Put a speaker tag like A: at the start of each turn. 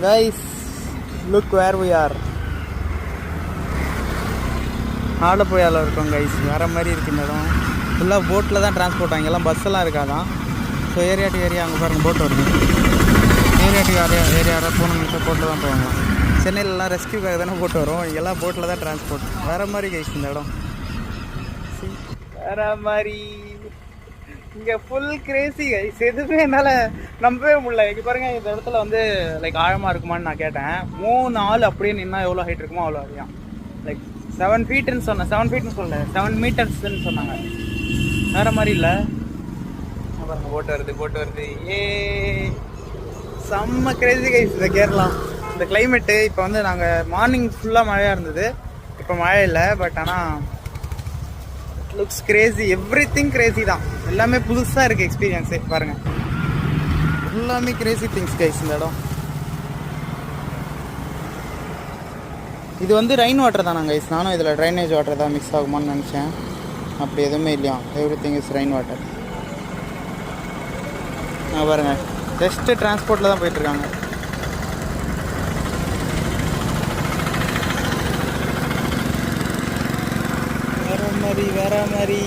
A: Guys look where we are. ஆலப்புழாவில் இருக்கோம் guys. வேறு மாதிரி இருக்குது இந்த இடம். ஃபுல்லாக போட்டில் தான் டிரான்ஸ்போர்ட். அங்கெல்லாம் பஸ்ஸெல்லாம் இருக்காதான். ஸோ ஏரியா டு ஏரியா அங்கே பாருங்கள் போட் வருது. ஏரியா டு ஏரியாவில் போகணுங்கிட்ட போட்டில் தான் போவாங்க. சென்னையிலலாம் ரெஸ்கியூக்காக தானே போட்டு வரும். இங்கெல்லாம் போட்டில் தான் டிரான்ஸ்போர்ட். வேறு மாதிரி கைஸ் இந்த இடம். வேறு மாதிரி இங்கே ஃபுல் கிரேசி கைஸ். எதுவுமே என்னால் நம்பவே முடியல. இங்கே பாருங்கள், இந்த இடத்துல வந்து லைக் ஆழமாக இருக்குமான்னு நான் கேட்டேன். 3 ஆள் அப்படியே நின்னா எவ்வளோ ஹைட் இருக்குமோ அவ்வளோ அதிகம். லைக் 7 ஃபீட்டுன்னு சொன்னேன். 7 ஃபீட்னு சொல்லல, 7 மீட்டர்ஸ்ன்னு சொன்னாங்க. வேறு மாதிரி இல்லை. பாருங்கள் போட்டு வருது. ஏ செம்ம கிரேசி கைஸ் இந்த கேரளா. இந்த கிளைமேட்டு இப்போ வந்து நாங்கள் மார்னிங் ஃபுல்லாக மழையாக இருந்தது. இப்போ மழை இல்லை. பட் ஆனால் லுக்ஸ் கிரேசி. எவ்ரிதிங் கிரேசி தான். எல்லாமே புதுசாக இருக்குது எக்ஸ்பீரியன்ஸே. பாருங்கள், எல்லாமே கிரேசி திங்ஸ் கைஸ் இந்த இடம். இது வந்து ரெயின் வாட்டர் தானா கைஸ்? நானும் இதில் ட்ரைனேஜ் வாட்டர் தான் மிக்ஸ் ஆகுமான்னு நினச்சேன். அப்படி எதுவுமே இல்லையா. Everything is rain water. பாருங்கள், ஜஸ்ட்டு டிரான்ஸ்போர்ட்டில் தான் போயிட்டுருக்காங்க. வேற மாதிரி